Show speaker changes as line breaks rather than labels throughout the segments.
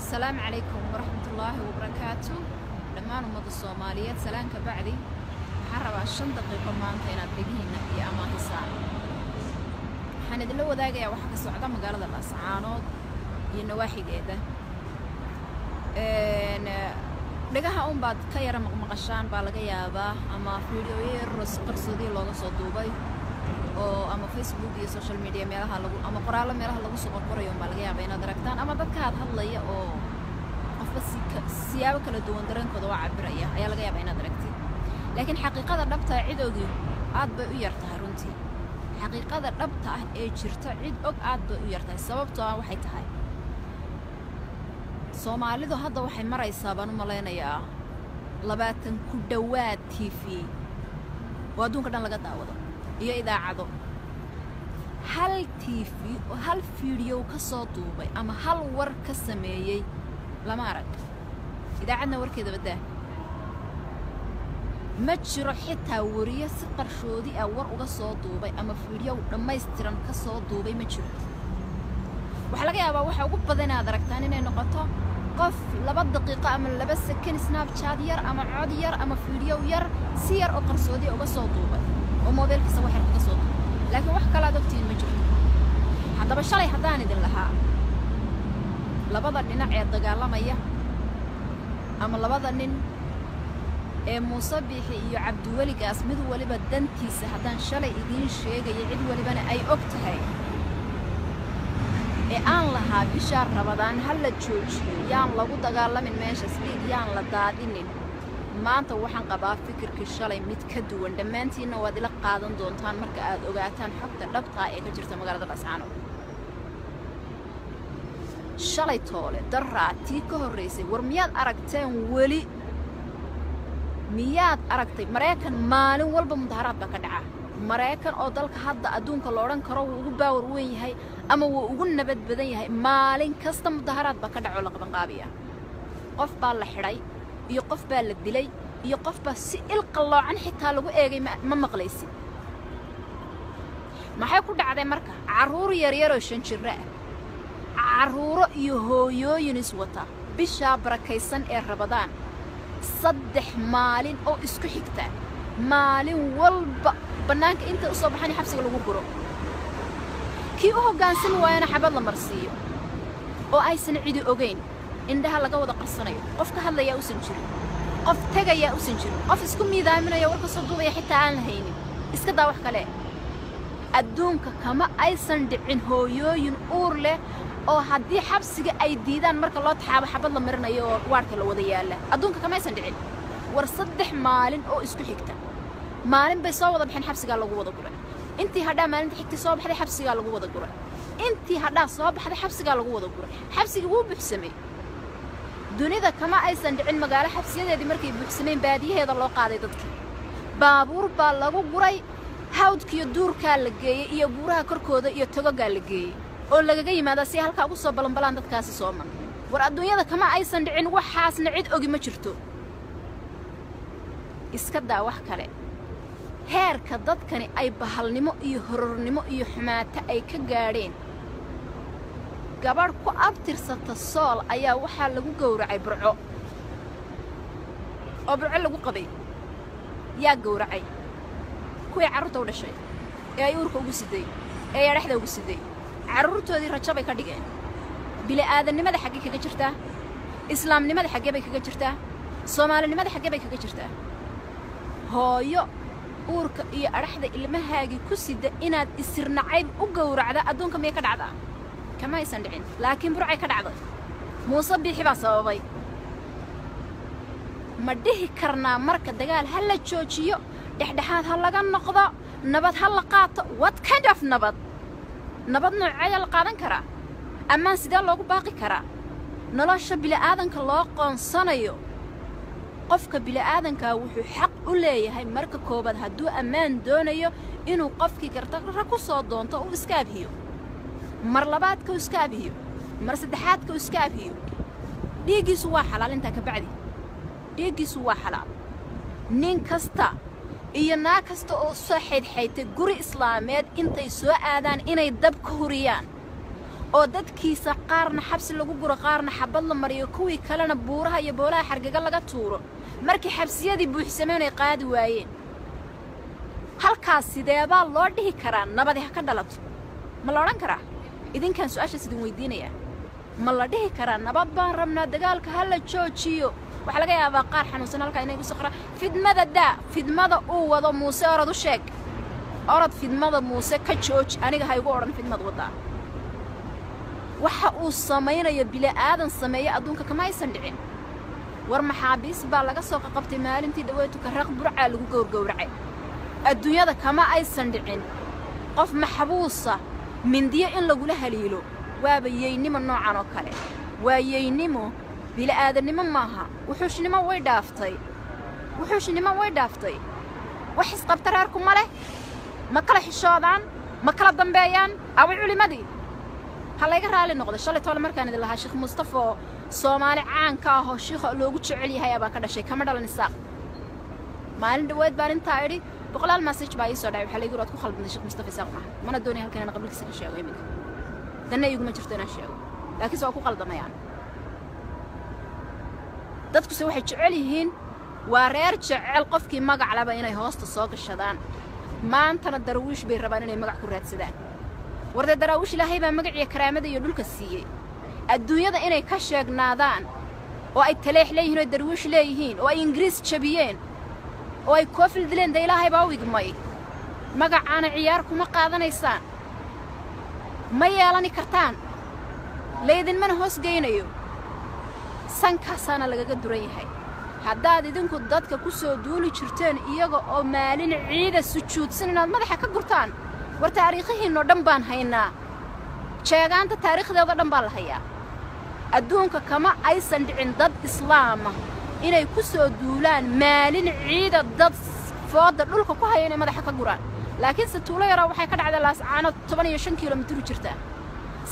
السلام عليكم ورحمة الله وبركاته. لما نمضي الصوماليات سلام كبعدي حرب 10 دقيقة ما أنتينا تجينا في أمان الساعة. حندلو ذاك يا واحد السعودة مقالة الأسعانات ينواحي جدا. لقاها بعد كيرا مقشان بالغيا با أما فيديو قرصدي لوجو صدوبي أو أما فيسبوك يا سوشيال ميديا ميلها لو أما قرالة ميلها لو سوق قرية يوم بالغيا بين دركتان أما ذكر هاللي أو بس سيابك لدون درن كذا وعبرية أيا لقيا بين دركتي لكن حقيقة الربطة عدودي عاد بيرتها رنتي حقيقة الربطة إيجرت عد عاد بيرتها السبب توا وحيتها Soomaalidu hadda waxay maraysaa baan u maleynayaa 20 ku dhawaad TV oo adduunka dhan laga daawado iyo idaacado hal TV oo hal video ka soo duubay ama hal war ka sameeyay lama arag idaacadna warkeeda badaa ma jiro xitaa wariye si qarshoodi ah war uga soo duubay ama video dhammaystiran ka soo duubay ma jiro waxa laga yaabaa waxa ugu badan aad aragtaan inay noqoto qof 2 daqiiqo ama 2 second snapchat yar ama cod yar ama video yar si yar oo qarsoodi uga soo duubay oo mobilkiisa wax uga soo duubay laakiin wax kala dogtiin ma jiro haddaba shalay hadaan idin lahaa labada dhinac ee dagaalamaya ama labada nin ee Muuse Biixi iyo Cabdiweli Gaas mid waliba dantiisa hadaan shalay idin sheegay cid walibana ay og tahay aan lahaa bishaar Ramadaan hal la joojiyo yaan lagu dagaalamin meesha sliid yaan la daadinin maanta waxaan qabaa fikirkii shalay mid ka duwan dhamaantiina waad ila qaadan doontaan marka aad ogaataan xogta dhabta ah ee ka jirta magaalada Laascaanood shalay toole daraatii ka horeysay war miyaad aragteen wali miyaad aragtay Mareykan maalin walba mudaharaad ka dhaca Mareykan oo dalka hadda adduunka la oran karo uu ugu baawar weyn yahay ama uu ugu nabad badan yahay maalin kasta mudaharaad ka dhaco la qaban qaabiya qof baa la xiray iyo qof baa la dilay iyo qof baa si ilqalloocan xitaa lagu eegay ma maqlaysid maxay ku dhacday marka caruur yar yar oo 5 jir ah caruuro iyo hooyooyin iswata bisha barakaysan ee Ramadaan 3 maalin oo isku xigta maalin walba banaanka inta soo baxani xabsiga lagu guro kii u hoggaansan waayana xabad la marsiyo oo aysan cidi ogeyn indhaha laga wada qarsanayo qofka hadlaya u san jirin qof tagaya u san jirin qof isku miidaaminayo warka soo duubaya xitaa aan haynin iska daa wax kale adduunka kama aysan dhicin hooyooyin uur leh oo haddii xabsiga ay diidaan marka loo taxaabo xabad la marinayo oo waarka la wada yaala adduunka kama aysan dhicin war 3 maalin oo isku xigta maalin bay soo wada bixin xabsiga lagu wada guray intii hadhaa maalinta xigtay soo baxday xabsiga lagu wada guray intii hadhaa soo baxday xabsiga lagu wada guray xabsiga wuu buuxsamay dunida kama aysan dhicin magaalo xabsiyadeedii markay buuxsameen baadiyaheeda loo qaaday dadkii baabuur baa lagu guray hawdkiyo duurka la geeyay iyo buuraha korkooda iyo togoga la geeyay oo lagaga yimaada si halka ugu soo balanbalaan dadkaasi Soomaan war adduunyada kama aysan dhicin waxaasna cid ogi ma jirto iska daa wax kale heerka dadkani ay bahalnimo iyo horornimo iyo xumaata ay ka gaadheen gabar ku abtirsata sool ayaa waxa lagu gowracay burco oo burco lagu qabay yaa gowracay kuwii carruurta u dhashay ee ay uurka ugu siday ee dhaxda ugu siday carruurtoodii rajabay ka dhigeen bila aadanimada xagee kaga jirtaa islaamnimada xagee bay kaga jirtaa soomaalinimada xagee bay kaga jirtaa hooyo uurka iyo araxda ilmahaagi ku sida inaad isirnacayb u gowracda adduunka miyay ka dhacdaa kama aysan dhicin laakiin burcay ka dhacday Muuse Biixi baa sababay ma dhihi karnaa marka dagaal hal la joojiyo dhexdhexaad hal laga noqdo nabad hal la qaato what kind of nabad noocay la qaadan karaa amaan sidee loogu baaqi karaa nolosha bilaadanka loo qoonsanayo qofka bilaadanka wuxuu xaq u leeyahay marka koobad hadduu amaan doonayo inuu qofkii gartaqra ku soo doonto uu iska abiyo mar labaadka uu iska abiyo mar saddexaadka uu iska abiyo dhiigiisu waa xalaal inta ka bacdi dhiigiisu waa xalaal nin kasta iyo naag kasta oo soo xidhxaytay guri islaameed intay soo aadaan inay dab ka huriyaan oo dadkiisa qaarna xabsi lagu guro qaarna xabad la mariyo kuwii kalena buuraha iyo boolaha xargaga laga tuuro markii xabsiyadii buuxsameen ay qaadi waayeen halkaas sideebaa loo dhihi karaa nabadi ha ka dhalato ma la odhan karaa idinkaan su-aashaas idin weydiinaya ma la dhihi karaa nabad baan rabnaa dagaalka ha la joojiyo waxa laga yaabaa qaar xanuunsan halkaa inay ku saqra fidmada uu wado muuse orod u sheeg orod fidmada muuse ka jooji aniga ha igu odhan fidmad wadaa waxa uu samaynayo bila'aadan sameeya adduunka kama aysan dhicin war maxaabiis baa laga soo qaqabtay maalintii dhaweetu ka raq burcaa lagu gowrgowracay adduunyada kama aysan dhicin qof maxbuusa mindiyo in lagula haliilo waaba yeynimo noocan oo kale waa yeynimo bila'aadanimo maaha wuxuushnimo way dhaaftay wax isqabta reerku ma leh ma kala xishoodaan ma kala dambeeyaan away culimadii ha layga raali noqdo shalay toole markaan idin lahaa sheekh mustafa oo soomaali caanka ah oo sheekha loogu jecel yahay abaa ka dhashay kama dhalan isaaq maalin dhaweed baan intaa idhi boqolaal message baa ii soo dhacay waxaa laygu yidhi waad ku khaldanday sheekh mustafa isaaq maaha mana doonay halkan inaan qabligiisa ka sheego iminka danna iguma jirto inaan sheego laakiinse waa ku qaldamayaan dadkuse waxay jecel yihiin waa reer jecel qofkii magac laba inay hoosta soo gashadaan maantana darwiish bay rabaan inay magac ku raadsadaan wardee daraawiish ilaahay baa magaciyo karaamada iyo dhulka siiyey adduunyada inay ka sheegnaadaan oo ay taleex leeyihiin oo darwiish leeyihiin oo ay ingiriis jabiyeen oo ay koofil dileen dee ilaahay baa u igmay magacaana ciyaar kuma qaadanaysaan ma yeelani kartaan laydinmana hoos geynayo sankaasaana lagaga duran yahay haddaad idinku dadka ku soo duuli jirteen iyaga oo maalin ciida sujuudsan inaad madaxa ka gurtaan war taariikhihiinoo dhan baan haynaa sheegaanta taariikhdeeda dhan baa la hayaa adduunka kama aysan dhicin dad islaama inay ku soo duulaan maalin ciida dad fooda dhulka ku haya inay madaxa ka guraan laakiinse tuulo yaraa waxay ka dhacday laascaano 15 kilomitir jirta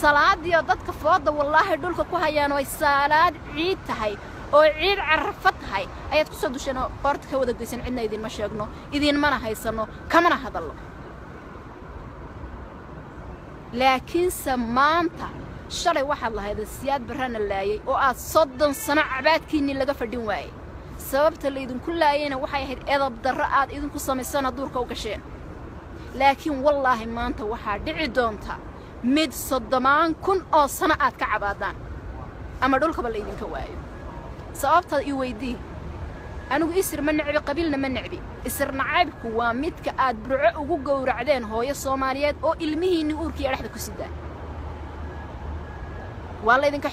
salaadiyo dadka fooda wallaahi dhulka ku hayaan oo ay salaad ciid tahay oo ciid carafo tahay ayaad ku soo dusheen oo qoorta ka wada geysan cidna idinma sheegno idinmana haysano kamana hadallo laakiinse maanta shalay waxaad lahayd siyaad barana laayay oo aad 30 sano cabaadkiinni laga fadhin waayay sababta la idinku laayayna waxay ahayd edab darro aad idinku samaysana duurka u gasheen laakiin wallaahi maanta waxaa dhici doonta mid 30,000 oo sano aad ka cabaadaan ama dhulkaba la idinka waayo sababta ii weydii anigu isir ma necbi qabiilna ma necbi isir nacaybku waa midka aad burco ugu gowracdeen hooyo Soomaaliyeed oo ilmihiinni uurkii dhaxda ku sidaan waa la idinka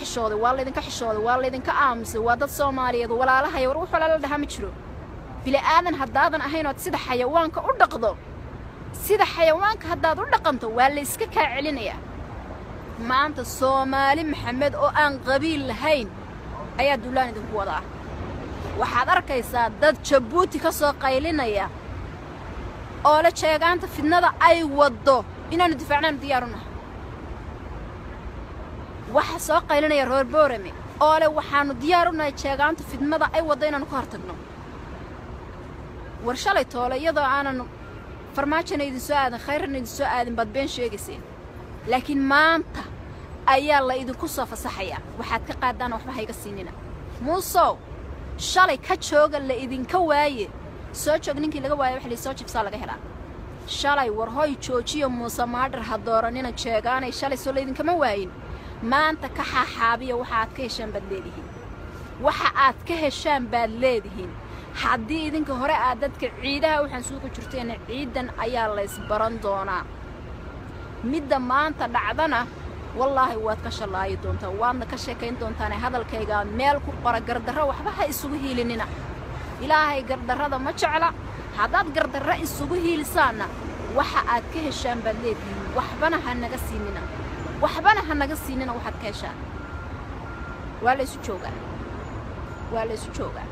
xishooday aamusay waa dad Soomaaliyeed walaalahay war wax walaalo dhaha ma jiro bila aadan haddaadan ahayn oo sida xayawaanka u dhaqdo sida xayawaanka haddaad u dhaqanto waa la iska kaa celinayaa maanta Soomaali Maxamed oo aan qabiil lahayn ayaa duulaan idinku wadaa waxaad arkaysaa dad Jabuuti ka soo qaylinaya oo la sheegaanta fidnada ay wado inaanu difaacnaan diyaaruna waxa soo qaylinaya reer Boorame oo le waxaanu diyaaruna sheegaanta fidnada ay wado inaanu ka hortagno war shalay toolayada aanan farmaajina idin soo aadan khayrna idin soo aadan bad been sheegayseen laakiin maanta ayaa la idinku soo fasaxaya waxaad ka qaadaan waxba hayga siinina muusow shalay ka jooga la idinka waaye soo joog ninkii laga waayo wax la soo jibsaa laga helaa shalay war hooy joojiyo muuse maadar ha dooranina jeegaanay shalay soo la idinkama waayin maanta ka xaaxaabiya waxa aad ka heshaan baad leedihiin haddii idinka hore aad dadka ciidaha waxaan suuqa jirteen ciidan ayaa la isbaran doonaa midda maanta dhacdana wallaahi waad ka shalaay doontaa waadna ka sheekayn doontaan hadalkayga meel ku qora gardarro waxba ha isugu hiilinina ilaahay gardarrada ma jecla haddaad gardarro isugu hiilisaana waxa aad ka heshaan baad leedihiin waxbana ha naga siinina waxaad ka heshaan waa la isu joogaa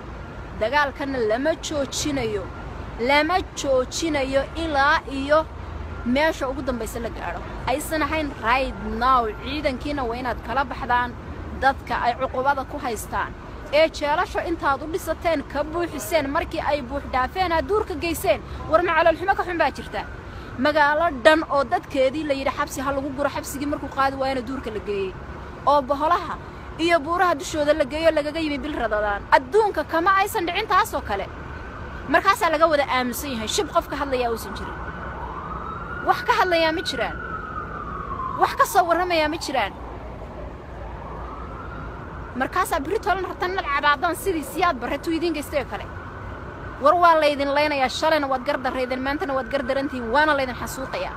dagaalkana lama joojinayo ilaa iyo meesha ugu dambaysa la gaaro aysan ahayn right now ciidankiina waa inaad kala baxdaan dadka ay cuqubada ku haystaan ee jeelasho intaad u dhisateen ka buuxiseen markii ay buux dhaafeen aad duurka geyseen war macalol xumo ka xun baa jirta magaalo dhan oo dadkeedii la yidhi xabsi ha lagu guro xabsigii markuu qaadi waayana duurka la geeyey oo boholaha iyo buuraha dushooda la geeyo lagaga yimi bil radadaan adduunka kama aysan dhicin taasoo kale markaasaa laga wada aaminsan yahay shib qof ka hadlayaa uusan jirin wax ka hadlayaa ma jiraan wax ka soo warramayaa ma jiraan markaasaa biritolan rabtan nal cabaadaan sidii siyaad barretu idiin geystay oo kale war waa laydin leynayaa shalayna waad gardarraydeen maantana waad gardarantihiin waana laydin xasuuqayaa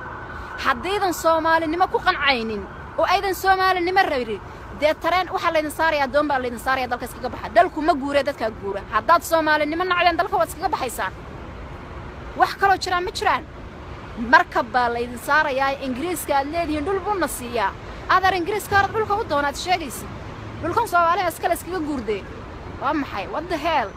haddaydan soomaalinimo ku qancaynin oo aydan soomaalinimo rabin dee tareen waxaa laydin saarayaa doon baa laydin saarayaa dalka iskaga baxa dalku ma guuree dadkaa guura haddaad soomaalinimo nacdeen dalka waad iskaga baxaysaan wax kaloo jiraan ma jiraan markab baa laydin saarayaa ingiriiska aad leedihiin dhul buuna siiyaa adar ingiriiska hore dhulka u doonaad sheegaysid dhulkan soomaaliya iskale iskaga guurdee waa maxay what the hell